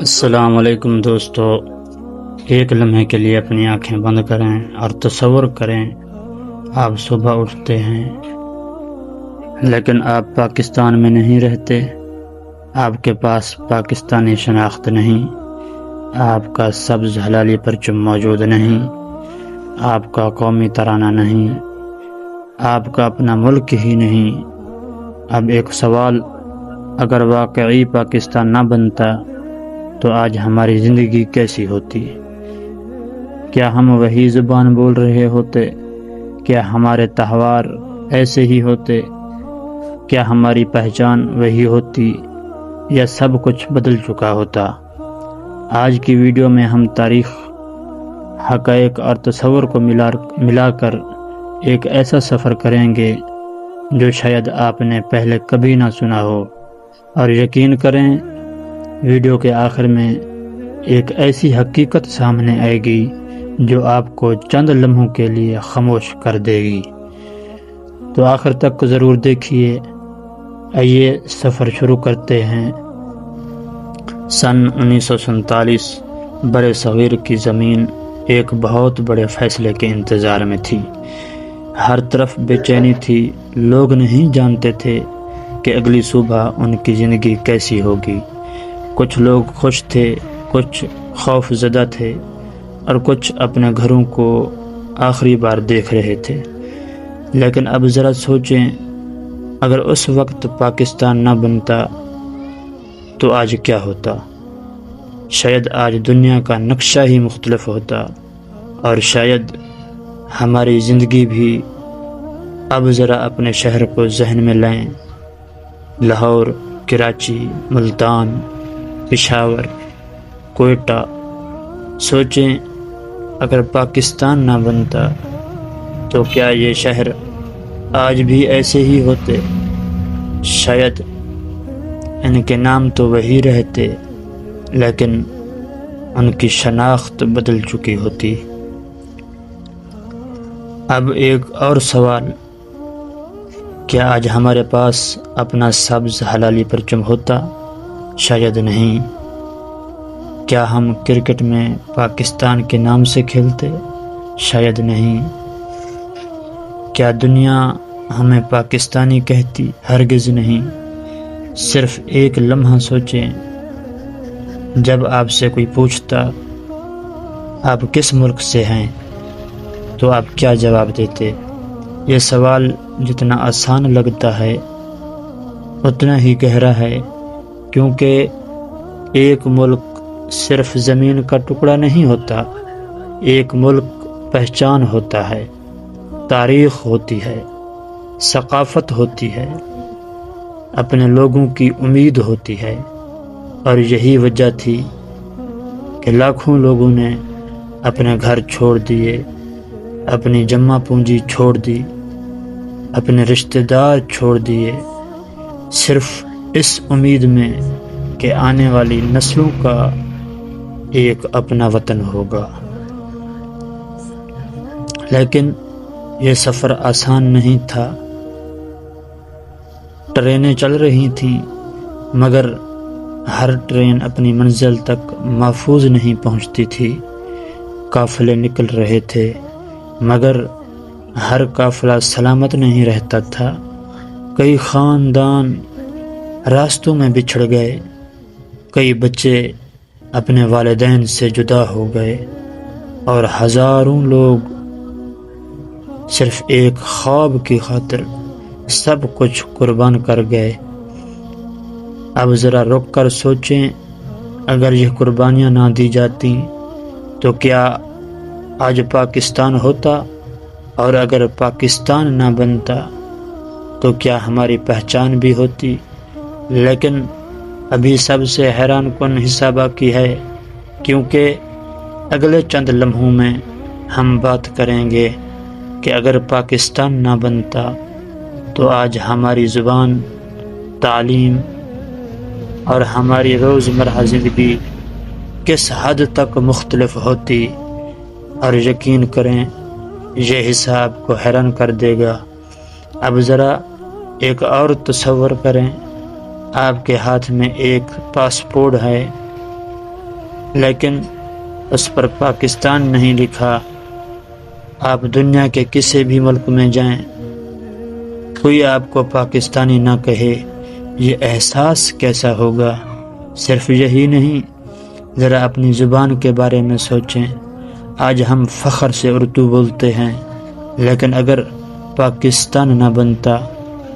السلام علیکم دوستو، ایک لمحے کے لیے اپنی آنکھیں بند کریں اور تصور کریں آپ صبح اٹھتے ہیں لیکن آپ پاکستان میں نہیں رہتے، آپ کے پاس پاکستانی شناخت نہیں، آپ کا سبز ہلالی پرچم موجود نہیں، آپ کا قومی ترانہ نہیں، آپ کا اپنا ملک ہی نہیں۔ اب ایک سوال، اگر واقعی پاکستان نہ بنتا تو آج ہماری زندگی کیسی ہوتی؟ کیا ہم وہی زبان بول رہے ہوتے؟ کیا ہمارے تہوار ایسے ہی ہوتے؟ کیا ہماری پہچان وہی ہوتی یا سب کچھ بدل چکا ہوتا؟ آج کی ویڈیو میں ہم تاریخ، حقائق اور تصور کو ملا کر ایک ایسا سفر کریں گے جو شاید آپ نے پہلے کبھی نہ سنا ہو، اور یقین کریں ویڈیو کے آخر میں ایک ایسی حقیقت سامنے آئے گی جو آپ کو چند لمحوں کے لیے خاموش کر دے گی۔ تو آخر تک ضرور دیکھیے۔ آئیے سفر شروع کرتے ہیں۔ سن 1947 برِ صغیر کی زمین ایک بہت بڑے فیصلے کے انتظار میں تھی۔ ہر طرف بے چینی تھی، لوگ نہیں جانتے تھے کہ اگلی صبح ان کی زندگی کیسی ہوگی۔ کچھ لوگ خوش تھے، کچھ خوف زدہ تھے، اور کچھ اپنے گھروں کو آخری بار دیکھ رہے تھے۔ لیکن اب ذرا سوچیں، اگر اس وقت پاکستان نہ بنتا تو آج کیا ہوتا؟ شاید آج دنیا کا نقشہ ہی مختلف ہوتا، اور شاید ہماری زندگی بھی۔ اب ذرا اپنے شہر کو ذہن میں لائیں، لاہور، کراچی، ملتان، پشاور، کوئٹہ۔ سوچیں اگر پاکستان نہ بنتا تو کیا یہ شہر آج بھی ایسے ہی ہوتے؟ شاید ان کے نام تو وہی رہتے، لیکن ان کی شناخت بدل چکی ہوتی۔ اب ایک اور سوال، کیا آج ہمارے پاس اپنا سبز ہلالی پرچم ہوتا؟ شاید نہیں۔ کیا ہم کرکٹ میں پاکستان کے نام سے کھیلتے؟ شاید نہیں۔ کیا دنیا ہمیں پاکستانی کہتی؟ ہرگز نہیں۔ صرف ایک لمحہ سوچیں، جب آپ سے کوئی پوچھتا آپ کس ملک سے ہیں تو آپ کیا جواب دیتے؟ یہ سوال جتنا آسان لگتا ہے اتنا ہی گہرا ہے، کیونکہ ایک ملک صرف زمین کا ٹکڑا نہیں ہوتا، ایک ملک پہچان ہوتا ہے، تاریخ ہوتی ہے، ثقافت ہوتی ہے، اپنے لوگوں کی امید ہوتی ہے۔ اور یہی وجہ تھی کہ لاکھوں لوگوں نے اپنے گھر چھوڑ دیے، اپنی جمع پونجی چھوڑ دی، اپنے رشتہ دار چھوڑ دیے، صرف اس امید میں کہ آنے والی نسلوں کا ایک اپنا وطن ہوگا۔ لیکن یہ سفر آسان نہیں تھا۔ ٹرینیں چل رہی تھیں، مگر ہر ٹرین اپنی منزل تک محفوظ نہیں پہنچتی تھی۔ قافلے نکل رہے تھے، مگر ہر قافلہ سلامت نہیں رہتا تھا۔ کئی خاندان راستوں میں بچھڑ گئے، کئی بچے اپنے والدین سے جدا ہو گئے، اور ہزاروں لوگ صرف ایک خواب کی خاطر سب کچھ قربان کر گئے۔ اب ذرا رک کر سوچیں، اگر یہ قربانیاں نہ دی جاتی تو کیا آج پاکستان ہوتا؟ اور اگر پاکستان نہ بنتا تو کیا ہماری پہچان بھی ہوتی؟ لیکن ابھی سب سے حیران کن حصہ باقی ہے، کیونکہ اگلے چند لمحوں میں ہم بات کریں گے کہ اگر پاکستان نہ بنتا تو آج ہماری زبان، تعلیم اور ہماری روزمرہ زندگی کس حد تک مختلف ہوتی۔ اور یقین کریں یہ حصہ آپ کو حیران کر دے گا۔ اب ذرا ایک اور تصور کریں، آپ کے ہاتھ میں ایک پاسپورٹ ہے، لیکن اس پر پاکستان نہیں لکھا۔ آپ دنیا کے کسی بھی ملک میں جائیں، کوئی آپ کو پاکستانی نہ کہے، یہ احساس کیسا ہوگا؟ صرف یہی نہیں، ذرا اپنی زبان کے بارے میں سوچیں۔ آج ہم فخر سے اردو بولتے ہیں، لیکن اگر پاکستان نہ بنتا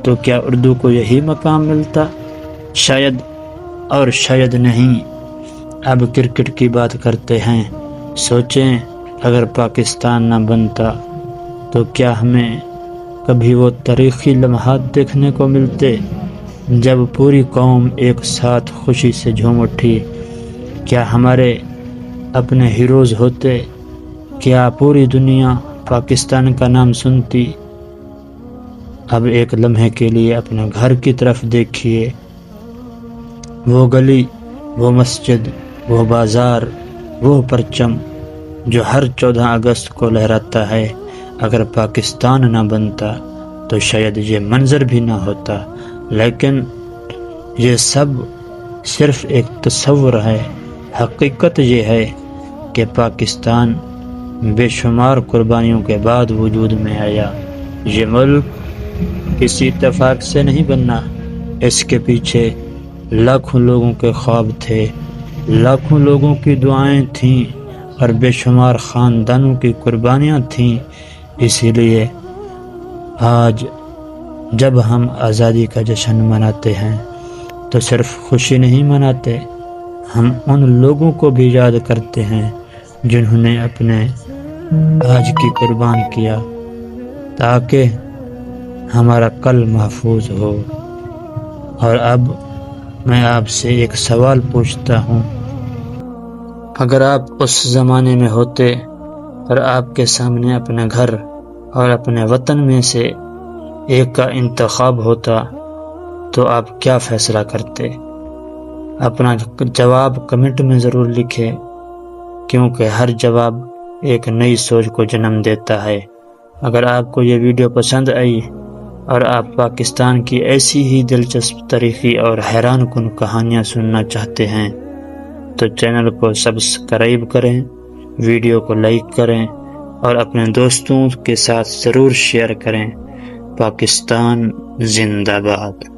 تو کیا اردو کو یہی مقام ملتا؟ شاید اور شاید نہیں۔ اب کرکٹ کی بات کرتے ہیں۔ سوچیں، اگر پاکستان نہ بنتا تو کیا ہمیں کبھی وہ تاریخی لمحات دیکھنے کو ملتے جب پوری قوم ایک ساتھ خوشی سے جھوم اٹھی؟ کیا ہمارے اپنے ہیروز ہوتے؟ کیا پوری دنیا پاکستان کا نام سنتی؟ اب ایک لمحے کے لیے اپنے گھر کی طرف دیکھیے، وہ گلی، وہ مسجد، وہ بازار، وہ پرچم جو ہر 14 اگست کو لہراتا ہے۔ اگر پاکستان نہ بنتا تو شاید یہ منظر بھی نہ ہوتا، لیکن یہ سب صرف ایک تصور ہے۔ حقیقت یہ ہے کہ پاکستان بے شمار قربانیوں کے بعد وجود میں آیا۔ یہ ملک کسی اتفاق سے نہیں بنا، اس کے پیچھے لاکھوں لوگوں کے خواب تھے، لاکھوں لوگوں کی دعائیں تھیں اور بے شمار خاندانوں کی قربانیاں تھیں۔ اسی لیے آج جب ہم آزادی کا جشن مناتے ہیں تو صرف خوشی نہیں مناتے، ہم ان لوگوں کو بھی یاد کرتے ہیں جنہوں نے اپنے آج کی قربان کیا تاکہ ہمارا کل محفوظ ہو۔ اور اب میں آپ سے ایک سوال پوچھتا ہوں، اگر آپ اس زمانے میں ہوتے اور آپ کے سامنے اپنے گھر اور اپنے وطن میں سے ایک کا انتخاب ہوتا تو آپ کیا فیصلہ کرتے؟ اپنا جواب کمنٹ میں ضرور لکھیں، کیونکہ ہر جواب ایک نئی سوچ کو جنم دیتا ہے۔ اگر آپ کو یہ ویڈیو پسند آئی اور آپ پاکستان کی ایسی ہی دلچسپ تاریخی اور حیران کن کہانیاں سننا چاہتے ہیں تو چینل کو سبسکرائب کریں، ویڈیو کو لائک کریں اور اپنے دوستوں کے ساتھ ضرور شیئر کریں۔ پاکستان زندہ باد۔